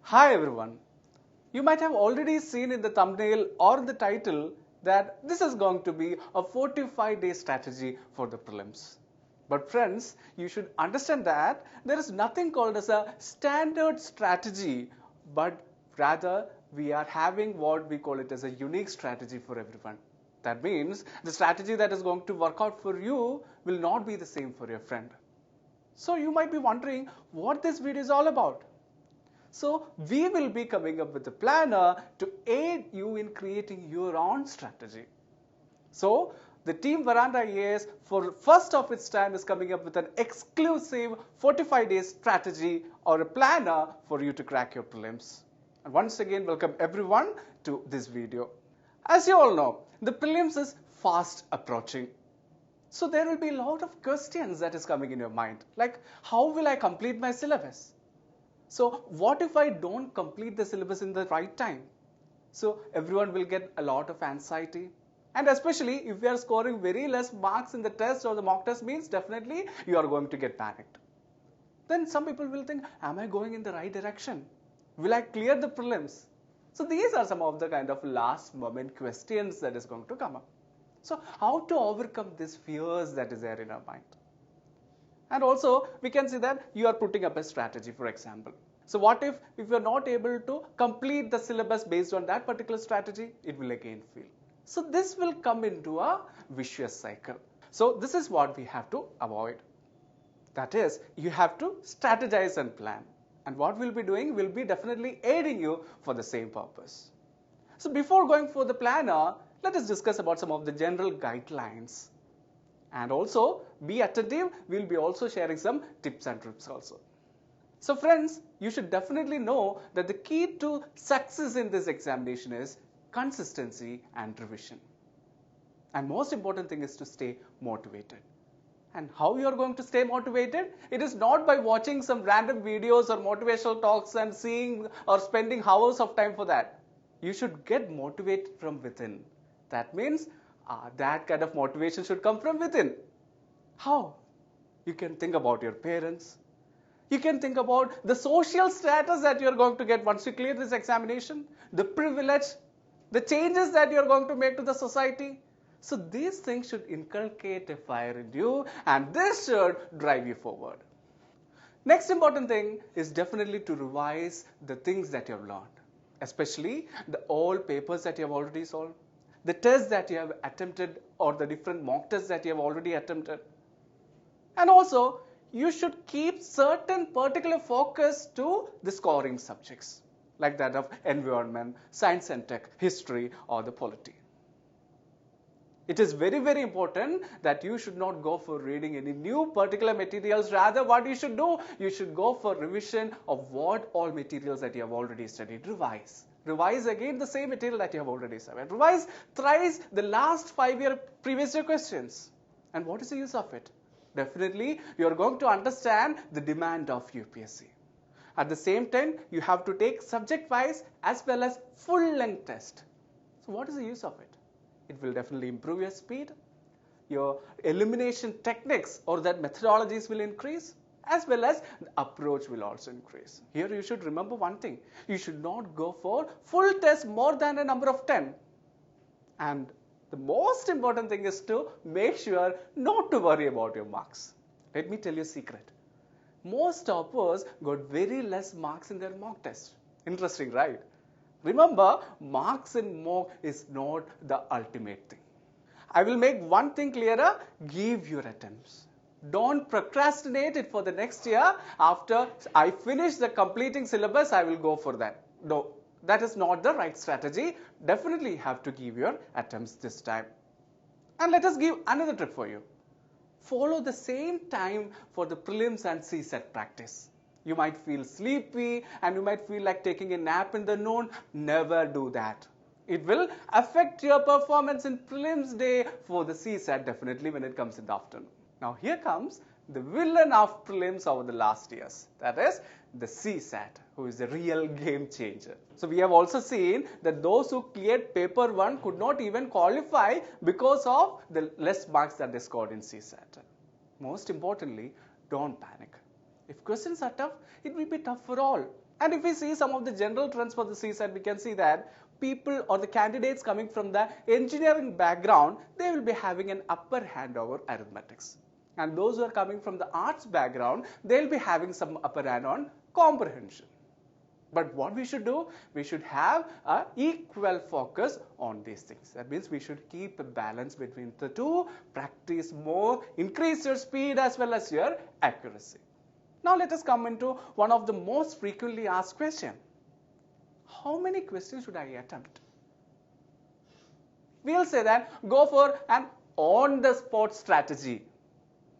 Hi everyone. You might have already seen in the thumbnail or the title that this is going to be a 45-day strategy for the prelims. But friends, you should understand that there is nothing called as a standard strategy, but rather we are having what we call it as a unique strategy for everyone. That means the strategy that is going to work out for you will not be the same for your friend. So you might be wondering what this video is all about. So we will be coming up with a planner to aid you in creating your own strategy. So the team Veranda IAS for first of its time is coming up with an exclusive 45-day strategy or a planner for you to crack your prelims. And once again, welcome everyone to this video. As you all know, the prelims is fast approaching. So there will be a lot of questions that is coming in your mind, like how will I complete my syllabus? So what if I don't complete the syllabus in the right time? So everyone will get a lot of anxiety. And especially if you are scoring very less marks in the test or the mock test means definitely you are going to get panicked. Then some people will think, am I going in the right direction? Will I clear the prelims? So these are some of the kind of last moment questions that is going to come up. So how to overcome these fears that is there in our mind? And also, we can see that you are putting up a strategy, for example. So what if you are not able to complete the syllabus based on that particular strategy, it will again fail. So this will come into a vicious cycle. So this is what we have to avoid. That is, you have to strategize and plan. And what we'll be doing will be definitely aiding you for the same purpose. So before going for the planner, let us discuss about some of the general guidelines. And also be attentive, we'll be also sharing some tips and tricks also. So friends, you should definitely know that the key to success in this examination is consistency and revision. And most important thing is to stay motivated. And how you are going to stay motivated? It is not by watching some random videos or motivational talks and seeing or spending hours of time for that. You should get motivated from within. That means that kind of motivation should come from within. How? You can think about your parents. You can think about the social status that you are going to get once you clear this examination, the privilege, the changes that you are going to make to the society. So these things should inculcate a fire in you and this should drive you forward. Next important thing is definitely to revise the things that you have learned, especially the old papers that you have already solved, the tests that you have attempted or the different mock tests that you have already attempted. And also, you should keep certain particular focus to the scoring subjects, like that of environment, science and tech, history or the polity. It is very, very important that you should not go for reading any new particular materials. Rather, what you should do, you should go for revision of what all materials that you have already studied. Revise. Revise again the same material that you have already studied. Revise thrice the last 5-year previous year questions. And what is the use of it? Definitely, you are going to understand the demand of UPSC. At the same time, you have to take subject-wise as well as full-length test. So what is the use of it? It will definitely improve your speed. Your elimination techniques or that methodologies will increase, as well as the approach will also increase. Here you should remember one thing. You should not go for full test more than a number of 10. And the most important thing is to make sure not to worry about your marks. Let me tell you a secret. Most toppers got very less marks in their mock test. Interesting, right? Remember, marks in mock is not the ultimate thing. I will make one thing clearer. Give your attempts. Don't procrastinate it for the next year. After I finish the completing syllabus, I will go for that. No. That is not the right strategy. Definitely have to give your attempts this time. And let us give another tip for you. Follow the same time for the prelims and CSET practice. You might feel sleepy and you might feel like taking a nap in the noon. Never do that. It will affect your performance in prelims day for the CSET definitely when it comes in the afternoon. Now here comes the villain of prelims over the last years. That is the CSAT, who is the real game changer. So we have also seen that those who cleared paper 1 could not even qualify because of the less marks that they scored in CSAT. Most importantly, don't panic. If questions are tough, it will be tough for all. And if we see some of the general trends for the CSAT, we can see that people or the candidates coming from the engineering background, they will be having an upper hand over arithmetics. And those who are coming from the arts background, they will be having some upper hand on comprehension. But what we should do, we should have an equal focus on these things. That means we should keep a balance between the two, practice more, increase your speed as well as your accuracy. Now let us come into one of the most frequently asked questions. How many questions should I attempt? We'll say that go for an on-the-spot strategy.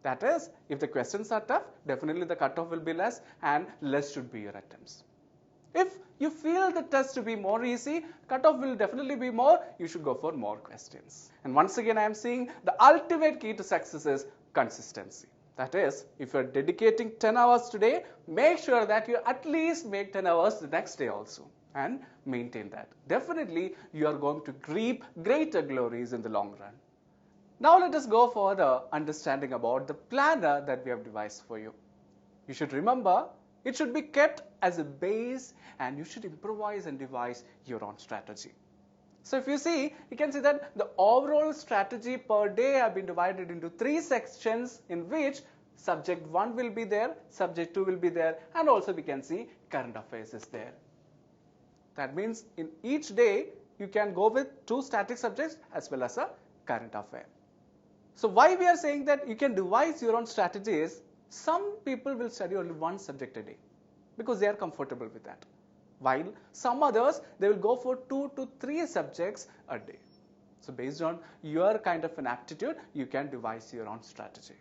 That is, if the questions are tough, definitely the cutoff will be less and less should be your attempts. If you feel the test to be more easy, cutoff will definitely be more, you should go for more questions. And once again, I am seeing the ultimate key to success is consistency. That is, if you are dedicating 10 hours today, make sure that you at least make 10 hours the next day also and maintain that. Definitely, you are going to reap greater glories in the long run. Now let us go for the understanding about the planner that we have devised for you. You should remember, it should be kept as a base and you should improvise and devise your own strategy. So if you see, you can see that the overall strategy per day have been divided into 3 sections in which subject 1 will be there, subject 2 will be there, and also we can see current affairs is there. That means in each day, you can go with 2 static subjects as well as a current affair. So why we are saying that you can devise your own strategies, some people will study only 1 subject a day because they are comfortable with that. While some others, they will go for 2 to 3 subjects a day. So based on your kind of an aptitude, you can devise your own strategy.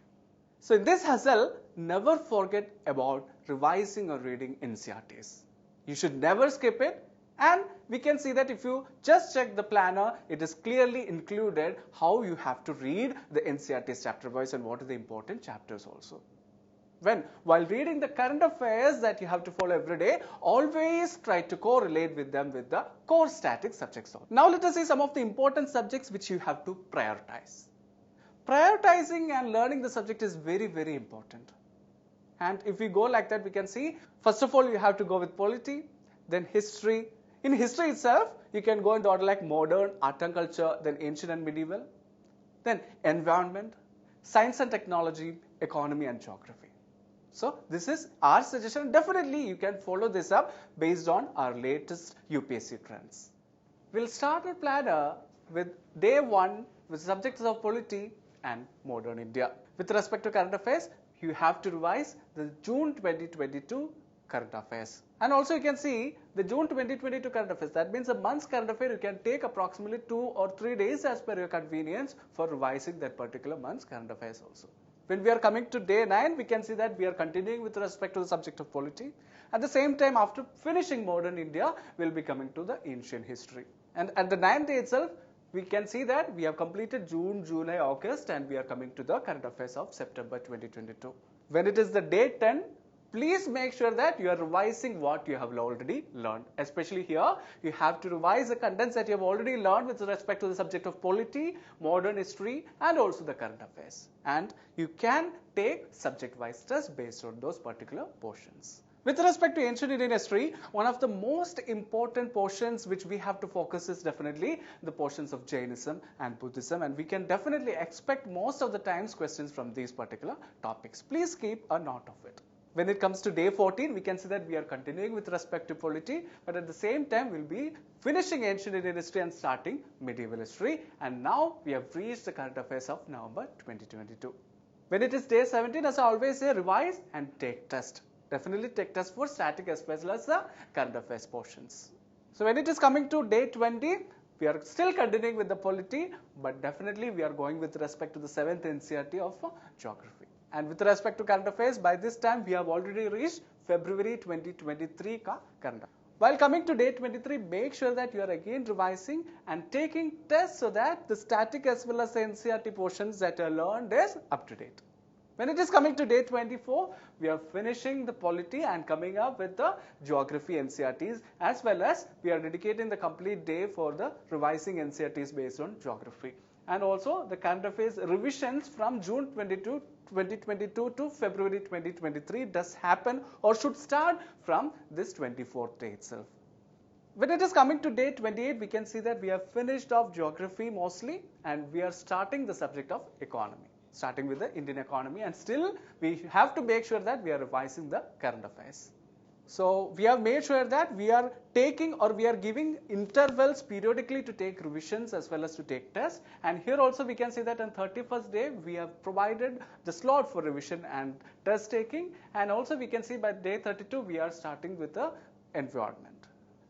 So in this hustle, never forget about revising or reading NCERTs. You should never skip it. And we can see that if you just check the planner, it is clearly included how you have to read the NCERTs chapter wise and what are the important chapters also. While reading the current affairs that you have to follow every day, always try to correlate with them with the core static subjects. Now let us see some of the important subjects which you have to prioritize. Prioritizing and learning the subject is very, very important. And if we go like that, we can see, first of all, you have to go with polity, then history. In history itself, you can go in the order like modern, art and culture, then ancient and medieval, then environment, science and technology, economy and geography. So this is our suggestion. Definitely you can follow this up based on our latest UPSC trends. We'll start our planner with day 1 with subjects of polity and modern India. With respect to current affairs, you have to revise the June 2022 current affairs. And also you can see the June 2022 current affairs. That means a month's current affair, you can take approximately 2 or 3 days as per your convenience for revising that particular month's current affairs also. When we are coming to day 9, we can see that we are continuing with respect to the subject of polity. At the same time, after finishing modern India, we will be coming to the ancient history. And at the 9th day itself, we can see that we have completed June, July, August, and we are coming to the current affairs of September 2022. When it is the day 10, please make sure that you are revising what you have already learned. Especially here, you have to revise the contents that you have already learned with respect to the subject of polity, modern history, and also the current affairs. And you can take subject-wise tests based on those particular portions. With respect to ancient Indian history, one of the most important portions which we have to focus is definitely the portions of Jainism and Buddhism, and we can definitely expect most of the times questions from these particular topics. Please keep a note of it. When it comes to day 14, we can see that we are continuing with respect to polity, but at the same time, we'll be finishing ancient Indian history and starting medieval history. And now we have reached the current affairs of November 2022. When it is day 17, as I always say, revise and take test. Definitely take test for static as well as the current affairs portions. So when it is coming to day 20, we are still continuing with the polity, but definitely we are going with respect to the 7th NCERT of geography. And with respect to current affairs, by this time we have already reached February 2023 current affairs. While coming to day 23, make sure that you are again revising and taking tests so that the static as well as the NCERT portions that are learned is up to date. When it is coming to day 24, we are finishing the polity and coming up with the geography NCERTs, as well as we are dedicating the complete day for the revising NCERTs based on geography. and also the current affairs revisions from June 2022 to February 2023 does happen or should start from this 24th day itself. When it is coming to day 28, we can see that we have finished off geography mostly and we are starting the subject of economy, starting with the Indian economy, and still we have to make sure that we are revising the current affairs. So we have made sure that we are taking or we are giving intervals periodically to take revisions as well as to take tests. And here also we can see that on 31st day we have provided the slot for revision and test taking, and also we can see by day 32 we are starting with the environment.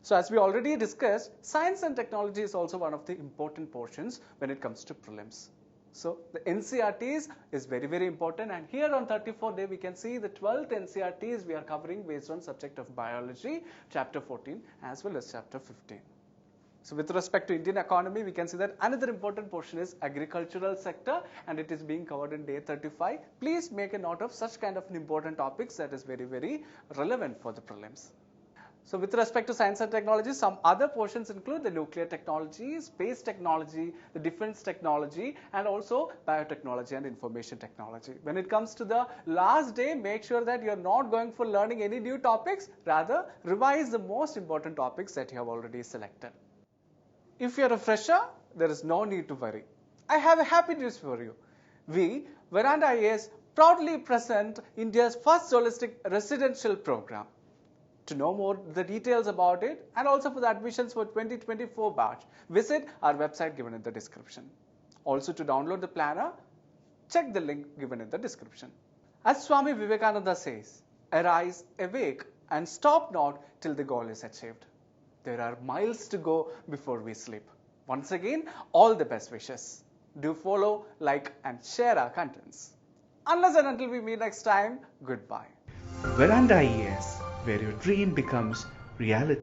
So as we already discussed, science and technology is also one of the important portions when it comes to prelims. So the NCERTs is very, very important, and here on 34th day we can see the 12th NCERTs we are covering based on subject of biology, chapter 14 as well as chapter 15. So with respect to Indian economy, we can see that another important portion is agricultural sector, and it is being covered in day 35. Please make a note of such kind of important topics that is very, very relevant for the prelims. So with respect to science and technology, some other portions include the nuclear technology, space technology, the defense technology, and also biotechnology and information technology. When it comes to the last day, make sure that you are not going for learning any new topics, rather revise the most important topics that you have already selected. If you are a fresher, there is no need to worry. I have a happy news for you. We, Veranda IAS, proudly present India's first holistic residential program. To know more the details about it and also for the admissions for 2024 batch, visit our website given in the description. Also to download the planner, check the link given in the description. As Swami Vivekananda says, arise, awake and stop not till the goal is achieved. There are miles to go before we sleep. Once again, all the best wishes. Do follow, like and share our contents. Unless and until we meet next time, goodbye. Veranda IAS, where your dream becomes reality.